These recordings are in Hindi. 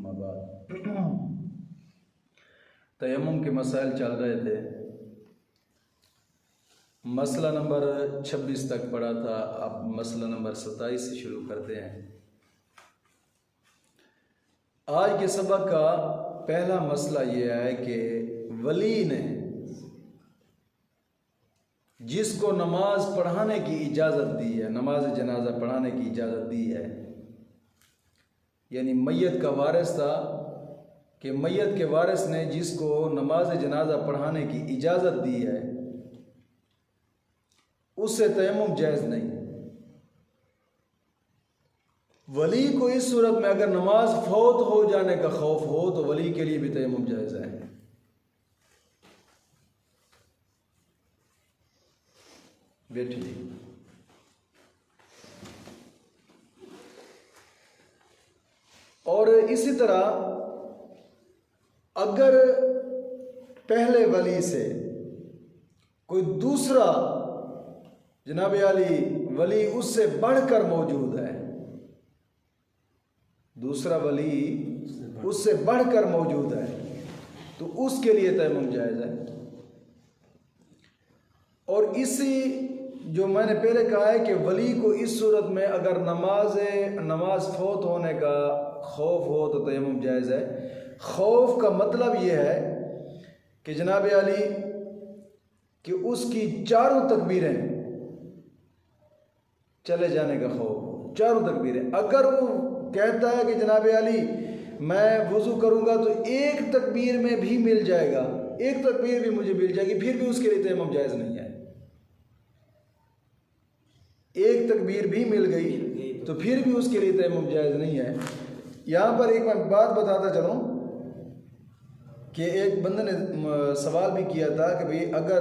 अम्मा बाद तयम्मुम के मसाइल चल रहे थे। मसला नंबर 26 तक पढ़ा था, अब मसला नंबर 27 से शुरू करते हैं। आज के सबक का पहला मसला यह है कि वली ने जिसको नमाज पढ़ाने की इजाज़त दी है, नमाज जनाजा पढ़ाने की इजाज़त दी है, यानी मैयत का वारिस था कि मैयत के वारिस ने जिसको नमाज जनाजा पढ़ाने की इजाज़त दी है उससे तयम्मुम जायज़ नहीं। वली को इस सूरत में अगर नमाज फौत हो जाने का खौफ हो तो वली के लिए भी तयम्मुम जायज़ है। बैठिए। और इसी तरह अगर पहले वली से कोई दूसरा जनाब आली वली उससे बढ़कर मौजूद है, दूसरा वली उससे बढ़कर मौजूद है तो उसके लिए तयम्मुम जायज़ है। और इसी जो मैंने पहले कहा है कि वली को इस सूरत में अगर नमाज फौत होने का खौफ हो तो तयम्मुम जायज़ है। खौफ का मतलब यह है कि जनाब आली कि उसकी चारों तकबीरें चले जाने का खौफ, चारों तकबीरें। अगर वो कहता है कि जनाब आली मैं वज़ू करूँगा तो एक तकबीर में भी मिल जाएगा, एक तकबीर भी मुझे मिल जाएगी, फिर भी उसके लिए तयम्मुम जायज़ नहीं है। एक तकबीर भी मिल गई तो फिर भी उसके लिए तयम्मुम जायज़ नहीं है। यहाँ पर एक मैं बात बताता चलूँ कि एक बंदे ने सवाल भी किया था कि भाई अगर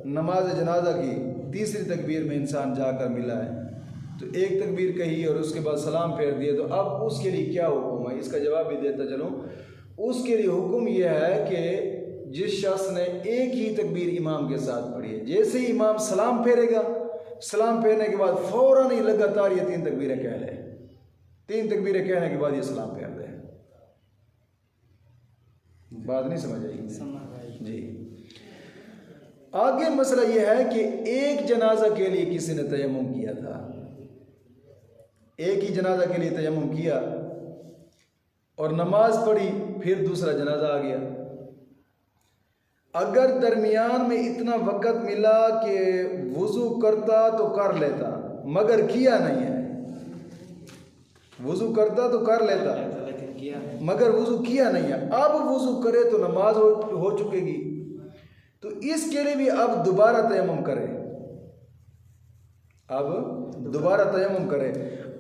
नमाज जनाजा की तीसरी तकबीर में इंसान जाकर मिला है तो एक तकबीर कही और उसके बाद सलाम फेर दिए तो अब उसके लिए क्या हुक्म है, इसका जवाब भी देता चलूँ। उसके लिए हुक्म यह है कि जिस शख्स ने एक ही तकबीर इमाम के साथ पढ़ी है, जैसे ही इमाम सलाम फेरेगा, सलाम फेरने के बाद फौरन ही लगातार ये 3 तकबीरें कह ले, 3 तकबीरें कहने के बाद ये सलाम फेर दे। बात नहीं समझ आई जी। आगे मसला यह है कि एक जनाजा के लिए किसी ने तयम्मुम किया था, एक ही जनाजा के लिए तयम्मुम किया और नमाज पढ़ी, फिर दूसरा जनाजा आ गया। अगर दरमियान में इतना वक़्त मिला कि वज़ू करता तो कर लेता मगर किया नहीं है, वज़ू करता तो कर लेता मगर वज़ू किया नहीं है, अब वज़ू करे तो नमाज हो चुकेगी, तो इसके लिए भी अब दोबारा तयम्मुम करे, अब दोबारा तयम्मुम करे।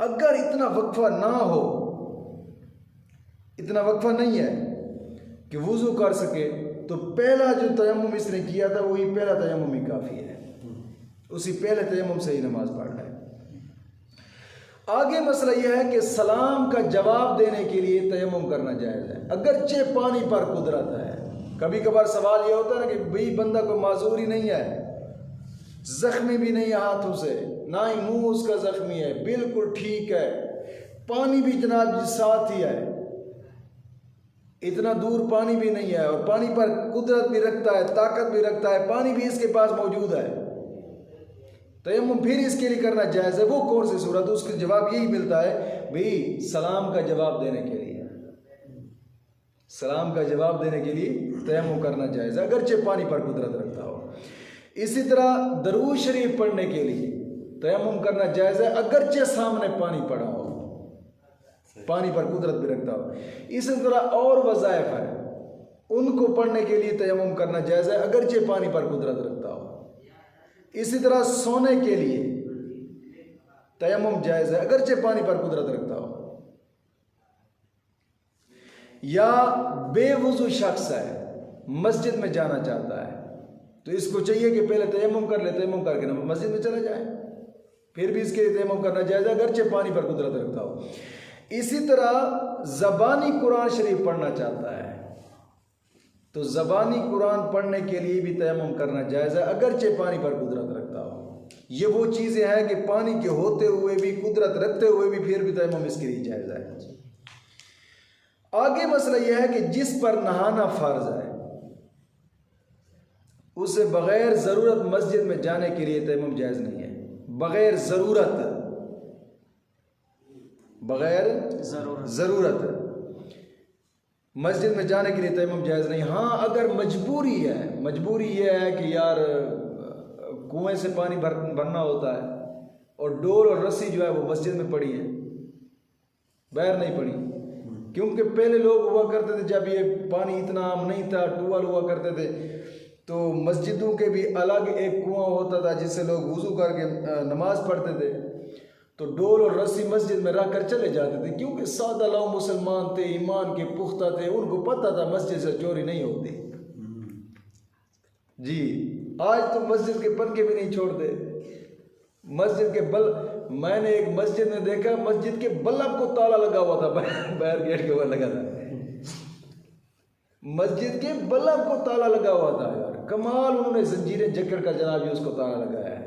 अगर इतना वक्फा ना हो, इतना वक्फा नहीं है कि वज़ू कर सके तो पहला जो तयम्मुम इसने किया था वही पहला तयम्मुम ही काफ़ी है, उसी पहले तयम्मुम से ही नमाज पढ़ना है। आगे मसला यह है कि सलाम का जवाब देने के लिए तयम्मुम करना जायज़ है, अगरचे पानी पर कुदरत है। कभी कभार सवाल यह होता है ना कि भाई बंदा कोई माजूर ही नहीं है, जख्मी भी नहीं है हाथों से, ना ही मुंह उसका जख्मी है, बिल्कुल ठीक है, पानी भी जनाब साथ ही है, इतना दूर पानी भी नहीं है और पानी पर कुदरत भी रखता है, ताकत भी रखता है, पानी भी इसके पास मौजूद है, तयम्मुम फिर इसके लिए करना जायज़ है। वो कौन सी सूरत? उसका जवाब यही मिलता है भाई सलाम का जवाब देने के लिए, सलाम का जवाब देने के लिए तयम्मुम करना जायज़ है, अगरचे पानी पर कुदरत रखता हो। इसी तरह दरूद शरीफ पढ़ने के लिए तयम्मुम करना जायज़ है, अगरचे सामने पानी पड़ा हो, पानी पर कुदरत भी रखता हो। इसी तरह और वज़ाइफ है, उनको पढ़ने के लिए तयम्मुम करना जायज़ है, अगरचे पानी पर कुदरत रखता हो। इसी तरह सोने के लिए तयम्मुम जायज़ है, अगरचे पानी पर कुदरत रखता हो। या बेवुज़ू शख्स है, मस्जिद में जाना चाहता है तो इसको चाहिए कि पहले तयम्मुम कर ले, तयम्मुम करके ना मस्जिद में चला जाए, फिर भी इसके लिए तयम्मुम करना जायज़ है, अगरचे पानी पर कुदरत रखता हो। इसी तरह ज़बानी कुरान शरीफ पढ़ना चाहता है तो ज़बानी कुरान पढ़ने के लिए भी तयम्मुम करना जायज़ है, अगरचे पानी पर कुदरत रखता हो। ये वो चीज़ें हैं कि पानी के होते हुए भी, कुदरत रखते हुए भी, फिर भी तयम्मुम इसके लिए जायज़ है। आगे मसला यह है कि जिस पर नहाना फर्ज है उसे बगैर ज़रूरत मस्जिद में जाने के लिए तयम्मुम जायज़ नहीं है। बगैर ज़रूरत मस्जिद में जाने के लिए तयम्मुम जायज़ नहीं। हाँ, अगर मजबूरी है, मजबूरी यह है कि यार कुएं से पानी भरना होता है और डोल और रस्सी जो है वो मस्जिद में पड़ी है, बाहर नहीं पड़ी। क्योंकि पहले लोग हुआ करते थे, जब ये पानी इतना आम नहीं था, ट्यूबवेल हुआ करते थे, तो मस्जिदों के भी अलग एक कुआं होता था जिससे लोग वुज़ू करके नमाज पढ़ते थे। तो डोल और रस्सी मस्जिद में रख कर चले जाते थे, क्योंकि सादा लोग मुसलमान थे, ईमान के पुख्ता थे, उनको पता था मस्जिद से चोरी नहीं होती। जी, आज तो मस्जिद के पनके भी नहीं छोड़ते। मस्जिद के मैंने एक मस्जिद में देखा, मस्जिद के बल्ब को ताला लगा हुआ था, बाहर गेट के ऊपर लगा था, मस्जिद के बल्ब को ताला लगा हुआ था। यार कमाल, उन्होंने जंजीरें जकड़ कर जनाब जी उसको ताला लगाया है।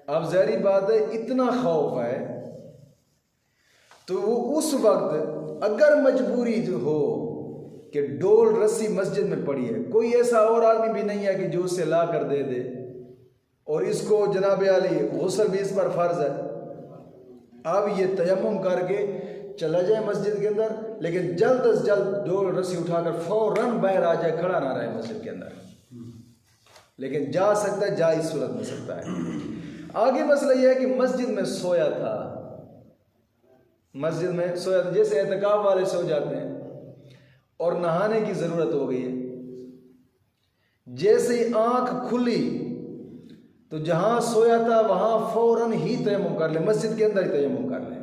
अब ज़ाहिर बात है, इतना खौफ है तो वो उस वक्त अगर मजबूरी हो कि डोल रस्सी मस्जिद में पड़ी है, कोई ऐसा और आदमी भी नहीं है कि जो उसे ला कर दे दे, और इसको जनाब अली गुस्ल भी इस पर फर्ज है। अब ये तयम्मुम करके चला जाए मस्जिद के अंदर, लेकिन जल्द अज जल्द डोल रस्सी उठाकर फौरन बाहर आ जाए, खड़ा ना रहे मस्जिद के अंदर। लेकिन जा सकता है, जा इस सूरत में सकता है। आगे मसला यह है कि मस्जिद में सोया था, मस्जिद में सोया था, जैसे एहतिकाफ वाले सो जाते हैं और नहाने की ज़रूरत हो गई है, जैसे ही आँख खुली तो जहाँ सोया था वहाँ फौरन ही तयम्मुम कर ले, मस्जिद के अंदर ही तयम्मुम कर ले।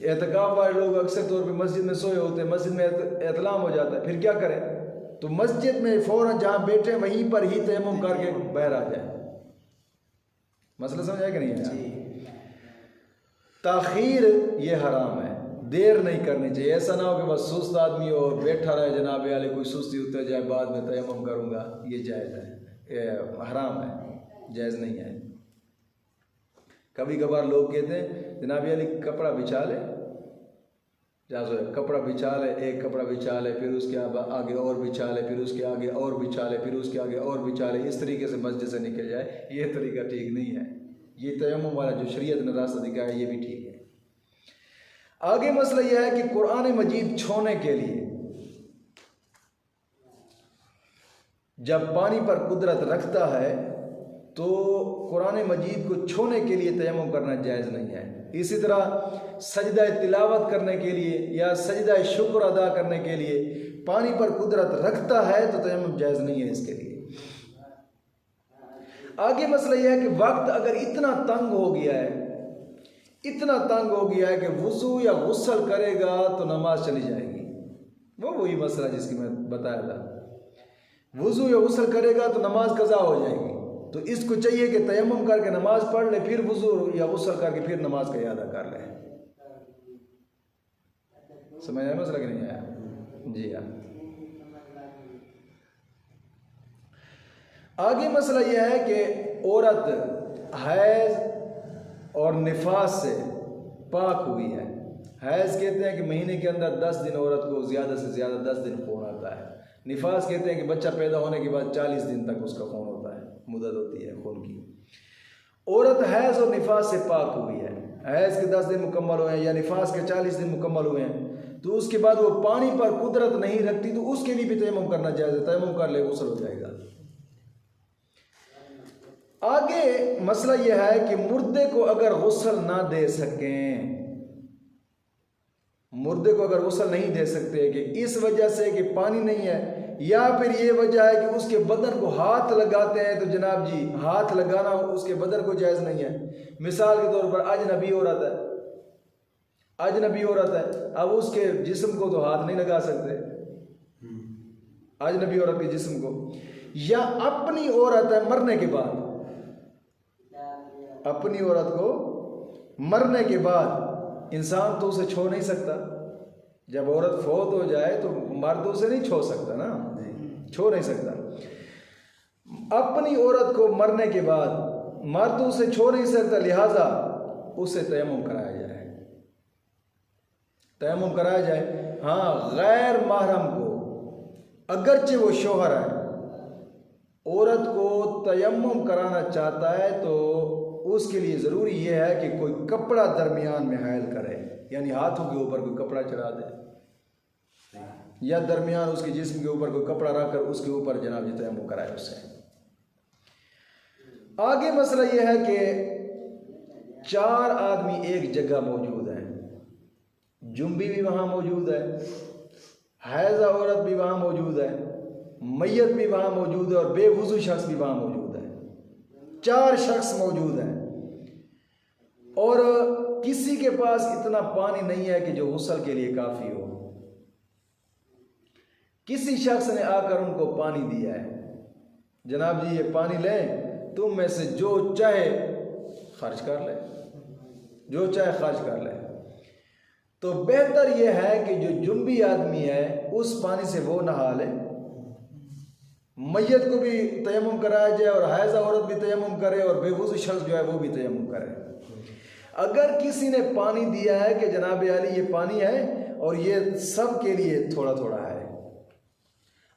एहतिकाफ वाले लोग अक्सर तौर पे मस्जिद में सोए होते हैं, मस्जिद में एहतलाम हो जाता है, फिर क्या करें? तो मस्जिद में फौरन जहाँ बैठे वहीं पर ही तयम्मुम करके बाहर आ जाए। मसला समझ आया कि नहीं है? ताखीर ये हराम है, देर नहीं करनी चाहिए। ऐसा ना हो कि बस सुस्त आदमी हो और बैठा रहे, जनाब वाले कोई सुस्ती उतर जाए, बाद में तयम्मुम करूँगा, ये जायज़ है, ये हराम है, जायज़ नहीं है। कभी कभार लोग कहते हैं जनाब वाले कपड़ा बिछा ले, जहाँ सो कपड़ा बिछा ले, एक कपड़ा बिछा ले, फिर उसके आगे और बिछा ले, फिर उसके आगे और बिछा ले, फिर उसके आगे और बिछा ले, इस तरीके से मस्जिद से निकल जाए, ये तरीका ठीक नहीं है। ये तयम्मुम वाला जो शरीयत ने रास्ता दिखाया है, ये भी ठीक है। आगे मसला यह है कि कुरान मजीद छूने के लिए जब पानी पर कुदरत रखता है तो कुरान मजीद को छूने के लिए तयम्मुम करना जायज़ नहीं है। इसी तरह सजदा तिलावत करने के लिए या सजदा शुक्र अदा करने के लिए पानी पर कुदरत रखता है तो तयम्मुम जायज़ नहीं है इसके लिए। आगे मसला यह है कि वक्त अगर इतना तंग हो गया है, इतना तंग हो गया है कि वुज़ू या गुस्ल करेगा तो नमाज चली जाएगी। वही मसला जिसकी मैं बताया था, वुज़ू या गुस्ल करेगा तो नमाज कज़ा हो जाएगी। तो इसको चाहिए कि तयम्मुम करके नमाज पढ़ ले, फिर वुज़ू या गुस्ल करके फिर नमाज का इयादा कर ले। समझ आया मसला कि नहीं आया? जी हाँ। आगे मसला यह है कि औरत हैज़ और निफास से पाक हुई है। हैज़ कहते हैं कि महीने के अंदर 10 दिन औरत को ज़्यादा से ज़्यादा 10 दिन खून आता है। निफास कहते हैं कि बच्चा पैदा होने के बाद 40 दिन तक उसका खून होता है, मुद्दत होती है खून की। औरत हैज़ और निफास से पाक हुई है, हैज़ के 10 दिन मुकम्मल हुए हैं या निफास के 40 दिन मुकम्मल हुए हैं, तो उसके बाद वो पानी पर कुदरत नहीं रखती तो उसके लिए भी तयम्मुम करना जायज़ है। तयम्मुम कर ले, गुस्ल हो जाएगा। आगे मसला यह है कि मुर्दे को अगर गुस्ल ना दे सकें, मुर्दे को अगर गुस्ल नहीं दे सकते कि इस वजह से कि पानी नहीं है, या फिर ये वजह है कि उसके बदन को हाथ लगाते हैं, तो जनाब जी हाथ लगाना उसके बदन को जायज़ नहीं है। मिसाल के तौर पर अजनबी औरत है, अजनबी औरत है, अब उसके जिस्म को तो हाथ नहीं लगा सकते, अजनबी औरत के जिस्म को। या अपनी औरत है मरने के बाद, अपनी औरत को मरने के बाद इंसान तो उसे छू नहीं सकता। जब औरत फौत हो जाए तो मर्द उसे नहीं छू सकता ना, छू नहीं सकता। अपनी औरत को मरने के बाद मर्द उसे छू नहीं सकता, लिहाजा उसे तयम्मुम कराया जाए। तयम्मुम कराया जाए। हाँ, गैर महरम को अगरचे वो शोहर है, औरत को तयम्मुम कराना चाहता है तो उसके लिए ज़रूरी ये है कि कोई कपड़ा दरमियान में हायल करे, यानी हाथों के ऊपर कोई कपड़ा चढ़ा दे या दरमियान उसके जिस्म के ऊपर कोई कपड़ा रख कर उसके ऊपर जनाब जी तयम्मुम कराए उससे। आगे मसला यह है कि 4 आदमी एक जगह मौजूद हैं, जुम्बी भी वहाँ मौजूद है, हैज़ा औरत भी वहाँ मौजूद है, मैयत भी वहाँ मौजूद है और बेवुज़ू शख्स भी वहाँ मौजूद है। 4 शख्स मौजूद हैं और किसी के पास इतना पानी नहीं है कि जो गुस्ल के लिए काफ़ी हो। किसी शख्स ने आकर उनको पानी दिया है, जनाब जी ये पानी लें, तुम में से जो चाहे खर्च कर ले, जो चाहे खर्च कर ले। तो बेहतर यह है कि जो जुम्बी आदमी है उस पानी से वो नहा ले, मैयत को भी तयम्मुम कराया जाए और हैज़ा औरत भी तयम्मुम करे और बेवुज़ू शख्स जो है वो भी तयम्मुम करे। अगर किसी ने पानी दिया है कि जनाब अली ये पानी है और ये सब के लिए थोड़ा थोड़ा है,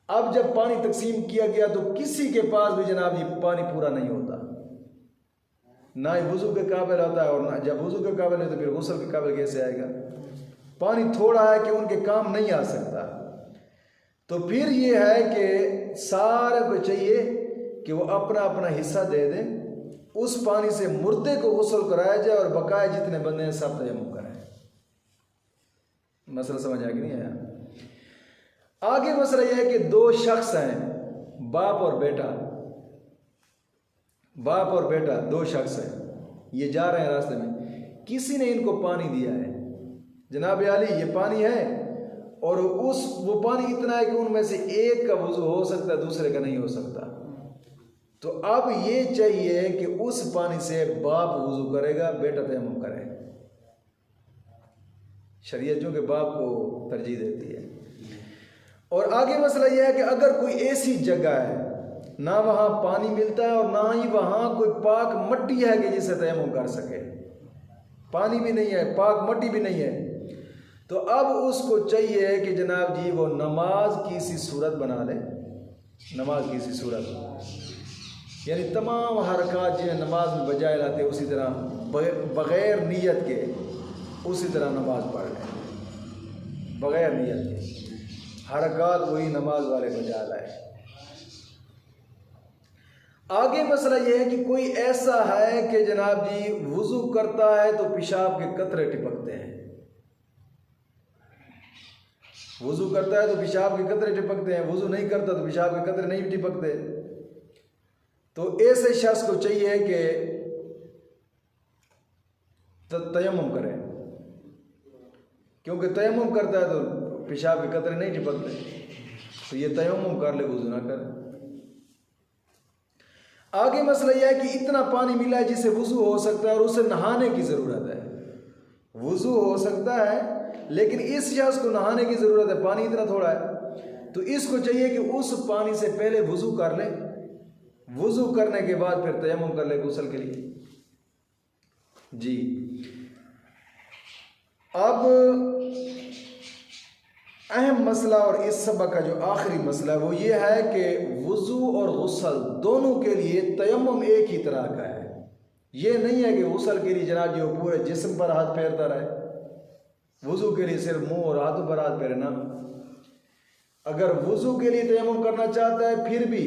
अब जब पानी तकसीम किया गया तो किसी के पास भी जनाब ये पानी पूरा नहीं होता, ना ही वुज़ू के काबिल होता है और ना जब वुज़ू के काबिल है तो फिर गुस्ल के काबिल कैसे आएगा। पानी थोड़ा है कि उनके काम नहीं आ सकता। तो फिर ये है कि सारे को चाहिए कि वो अपना अपना हिस्सा दे दें, उस पानी से मुर्दे को गुस्ल कराया जाए और बकाया जितने बंदे हैं सब तयम्मुम कराएं। मसला समझ आ कि नहीं आया? आगे मसला यह है कि 2 शख्स हैं, बाप और बेटा, बाप और बेटा 2 शख्स हैं, ये जा रहे हैं रास्ते में, किसी ने इनको पानी दिया है, जनाब अली ये पानी है और वो पानी इतना है कि उनमें से एक का वुज़ू हो सकता है दूसरे का नहीं हो सकता। तो अब ये चाहिए कि उस पानी से बाप वुज़ू करेगा, बेटा तयम्मुम करे। शरीयत जो कि बाप को तरजीह देती है। और आगे मसला यह है कि अगर कोई ऐसी जगह है ना वहाँ पानी मिलता है और ना ही वहाँ कोई पाक मट्टी है कि जिसे तयम्मुम कर सके, पानी भी नहीं है, पाक मट्टी भी नहीं है, तो अब उसको चाहिए कि जनाब जी वो नमाज की सी सूरत बना ले, नमाज की सी सूरत, यानी तमाम हरकत जो नमाज में बजाए लाते उसी तरह बग़ैर नीयत के उसी तरह नमाज पढ़ ले, बग़ैर नीयत के हरकत वही नमाज वाले बजा लाए। आगे मसला यह है कि कोई ऐसा है कि जनाब जी वुज़ू करता है तो पेशाब के कतरे टिपकते हैं, वुज़ू करता है तो पेशाब के कतरे टिपकते हैं, वुज़ू नहीं करता तो पेशाब के कतरे नहीं टिपकते। तो ऐसे शख्स को चाहिए कि तयम्मुम करे, क्योंकि तयम्मुम करता है तो पेशाब के कतरे नहीं टिपकते, तो ये तयम्मुम कर ले, वुज़ू ना करे। आगे मसला यह है कि इतना पानी मिला है जिससे वुज़ू हो सकता है और उसे नहाने की ज़रूरत है। वुज़ू हो सकता है लेकिन इस शख्स को नहाने की ज़रूरत है, पानी इतना थोड़ा है, तो इसको चाहिए कि उस पानी से पहले वुज़ू कर ले, वुज़ू करने के बाद फिर तयम्मुम कर ले गुस्ल के लिए। जी, अब अहम मसला और इस सबक का जो आखिरी मसला है वो ये है कि वुज़ू और गुस्ल दोनों के लिए तयम्मुम एक ही तरह का है। ये नहीं है कि गुस्ल के लिए जनाब जी वो पूरे जिस्म पर हाथ फेरता रहे, वुज़ू के लिए सिर्फ मुंह और हाथों पर हाथ फेरे ना। अगर वुज़ू के लिए तयम्मुम करना चाहता है फिर भी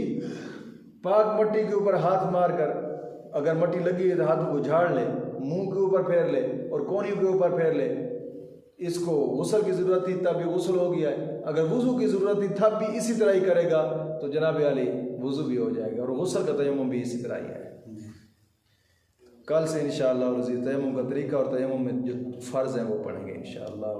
पाक मट्टी के ऊपर हाथ मार कर, अगर मट्टी लगी है तो हाथों को झाड़ ले, मुंह के ऊपर फेर ले और कोहनी के ऊपर फेर ले। इसको गुस्ल की ज़रूरत थी तब भी गुस्ल हो गया है, अगर वुज़ू की ज़रूरत थी तब भी इसी तरह ही करेगा तो जनाब अली वुज़ू भी हो जाएगा और गुस्ल का तयम्मुम भी इसी तरह ही है। कल से इंशाअल्लाह तयम्मुम का तरीका और तयम्मुम में जो फ़र्ज़ हैं वो पढ़ेंगे इंशाअल्लाह।